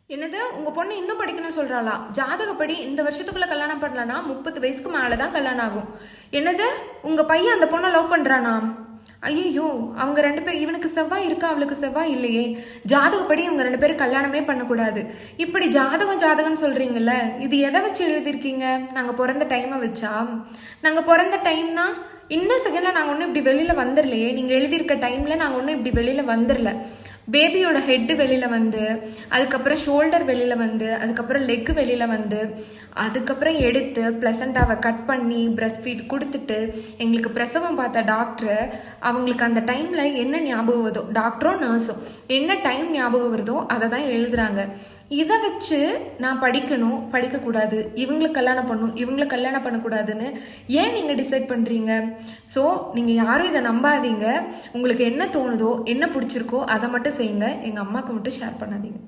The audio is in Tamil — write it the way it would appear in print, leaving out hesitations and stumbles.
என்னது உங்க பொண்ணு இன்னும் படிக்கணும்னு சொல்றாளா? ஜாதகப்படி இந்த வருஷத்துக்குள்ள கல்யாணம் பண்ணலனா 30 வயசுக்கு மேலதான் கல்யாணம் ஆகும். என்னது உங்க பையன் அந்த பொண்ணை லவ் பண்றானா? ஐயோ, அவங்க 2 பேர், இவனுக்கு செவ்வாய் இருக்கா அவளுக்கு செவ்வாய் இல்லையே, ஜாதகப்படி இவங்க 2 பேரும் கல்யாணமே பண்ணக்கூடாது. இப்படி ஜாதகம்னு சொல்றீங்கல்ல, இது எதை வச்சு எழுதிருக்கீங்க? நாங்க பிறந்த டைமை வச்சா? நாங்க பிறந்த டைம்னா இன்னும் செகண்ட்ல நாங்க ஒன்றும் இப்படி வெளியில வந்துடலையே. நீங்க எழுதியிருக்க டைம்ல நாங்க ஒன்றும் இப்படி வெளியில வந்துடல. பேபியோட ஹெட்டு வெளியில வந்து, அதுக்கப்புறம் ஷோல்டர் வெளியில வந்து, அதுக்கப்புறம் லெக் வெளியில வந்து, அதுக்கப்புறம் எடுத்து பிளசண்டாவை கட் பண்ணி பிரஸ்ட் ஃபீட் கொடுத்துட்டு எங்களுக்கு பிரசவம் பார்த்த டாக்டர் அவங்களுக்கு அந்த டைம்ல என்ன ஞாபகம் வருதோ, டாக்டரோ நர்ஸோ என்ன டைம் ஞாபகம் வருதோ அதை தான் எழுதுறாங்க. இதை வச்சு நான் படிக்கணும் படிக்கக்கூடாது, இவங்களுக்கு கல்யாணம் பண்ணணும் இவங்களுக்கு கல்யாணம் பண்ணக்கூடாதுன்னு ஏன் நீங்கள் டிசைட் பண்ணுறீங்க? ஸோ நீங்கள் யாரும் இதை நம்பாதீங்க. உங்களுக்கு என்ன தோணுதோ என்ன பிடிச்சிருக்கோ அதை மட்டும் செய்யுங்க. எங்கள் அம்மாவுக்கு மட்டும் ஷேர் பண்ணாதீங்க.